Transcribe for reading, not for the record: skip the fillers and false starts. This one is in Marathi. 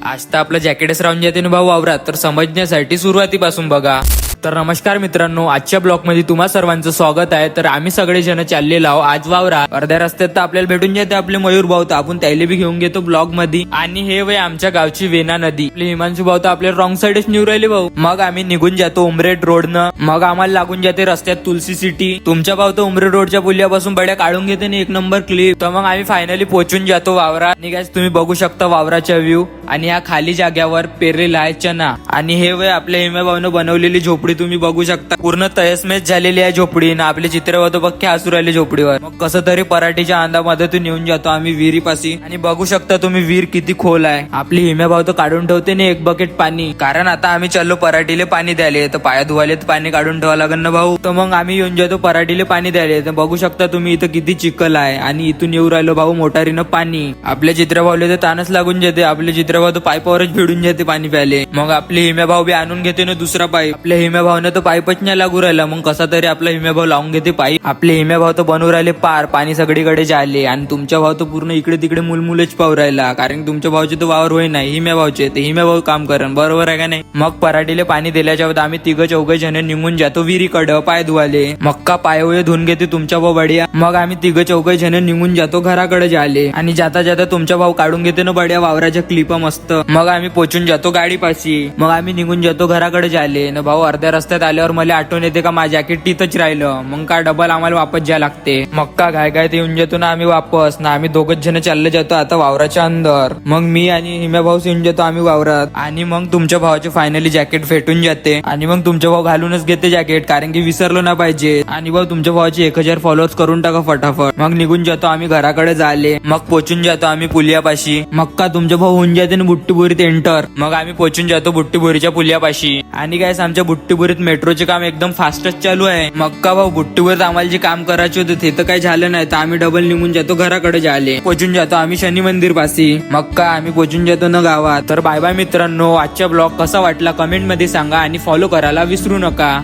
आज तर आपलं जॅकेटच राहून जाते ना भाऊ वावरात, तर समजण्यासाठी सुरुवातीपासून बघा. तर नमस्कार मित्रांनो, आजच्या ब्लॉग मध्ये तुम्हा सर्वांचं स्वागत आहे. तर आम्ही सगळे जण चाललेलो आहो आज वावरात. अर्ध्या रस्त्यात तर आपल्याला भेटून जाते आपले मयूर भाऊ, तर आपण त्याला बी घेऊन घेतो ब्लॉग मध्ये. आणि हे वय आमच्या गावची वेना नदी. आपले हिमांशू भाऊ तर आपल्याला रॉंग साइडच निवड राहिले भाऊ. मग आम्ही निघून जातो उमरेड रोडनं. मग आम्हाला लागून जाते रस्त्यात तुलसी सिटी. तुमच्या भाऊ तर उमरेड रोडच्या पुल्यापासून बड्या काढून घेते ना एक नंबर क्लिप. तर मग आम्ही फायनली पोहोचून जातो वावरात. आणि गाइस तुम्ही बघू शकता वावराच्या व्ह्यू. आणि ह्या खाली जाग्यावर पेरलेला आहे चना. आणि हे वय आपल्या हिम्या भाऊनं बनवलेली झोपडी तुम्ही बघू शकता. पूर्ण तयसमेच झालेली आहे झोपडी ना. आपले चित्र होतं बघ हसू राहिले झोपडीवर. मग कसं तरी पराठीच्या अंदामध्ये तू नेऊन जातो आम्ही विहिरीपाशी. आणि बघू शकता तुम्ही विहीर किती खोल आहे. आपली हिम्या भाऊ तर काढून ठेवते ना एक बकेट पाणी, कारण आता आम्ही चाललो पराठीले पाणी द्यायला. तर पाया धुवाले तर पाणी काढून ठेवा लागेल ना भाऊ. तर मग आम्ही येऊन जातो पराठीले पाणी द्यायला. तर बघू शकता तुम्ही इथं किती चिखल आहे. आणि इथून येऊ राहिलो भाऊ मोटारीनं पाणी. आपल्या चित्रभाऊले तर ताणच लागून जाते. आपले चित्रभाऊ तर पाईपावरच भिडून जाते पाणी प्यायले. मग आपले हिम्या भाऊ बी आणून घेते ना दुसरा पाईप. आपल्या हिम्या भाऊने तर पाईपच नाही लागू राहिला. मग कसा तरी आपला हिम्या भाऊ लावून घेते पाईप. आपले हिम्या भाऊ तर बनवू राहिले पार, पाणी सगळीकडे जाले. आणि तुमच्या भाऊ तर पूर्ण इकडे तिकडे मुलमुलच पाहू राहिला, कारण तुमच्या भाऊचे तर वावर होई नाही हिम्या भाऊचे. ते हिम्या भाऊ काम करण बरोबर आहे का नाही. मग पराठीले पाणी दिल्याच्या बाद आम्ही तिघ चौघ जण निघून जातो विहिरीकडं पाय धुवाले. मक्का पाय धुवून घेते तुमच्या भाऊ बडिया. मग आम्ही तिघ चौघ जण निघून जातो घराकडे जाले. आणि जाता जाता तुमच्या भाऊ काढून घेते ना बड्या वावराच्या क्लिपा मस्त. मग आम्ही पोचून जातो गाडीपाशी. मग आम्ही निघून जातो घराकडे जाले ना भाऊ. अर्ध्या रस्त्यात आल्यावर मला आठवण येते का माझं जॅकेट तिथंच राहिलं. मग का डबल आम्हाला वापस जायला लागते. मग का घाय येऊन जातो ना आम्ही वापस ना. आम्ही दोघच जण चालले जातो आता वावराच्या अंदर. मग मी आणि हिम्या भाऊ येऊन जातो आम्ही वावरात. आणि मग तुमच्या भावाचे फायनली जॅकेट फेटून जाते. आणि मग तुमच्या भाऊ घालूनच घेते जॅकेट, कारण की विसरलो ना पाहिजे. आणि भाऊ तुमच्या भावाचे 1000 फॉलोअर्स करून टाका फटाफट. मग निघून जातो आम्ही घराकडे जाले. मग पोचून जातो आम्ही पुलियापाशी. मग का तुमच्या भाऊ होऊन जाते ना बुट्टीबोरीत एंटर. मग आम्ही पोचून जातो बुट्टीबोरीच्या पुलियापाशी. आणि काय आमच्या बुट्टीबोरीत मेट्रोचे काम एकदम फास्टच चालू आहे. मग का भाऊ बुट्टीबोरीत आम्हाला जे काम करायचे होते ते तर काही झालं नाही. तर आम्ही डबल निघून जातो घराकडे जाले. पोचून जातो आम्ही शनी मंदिर पाशी. मग का आम्ही पोचून जातो ना गावात. तर बाय बाय मित्रांनो, आजचा ब्लॉग कसा वाटला कमेंट मध्ये सांगा आणि फॉलो करायला विसरू नका.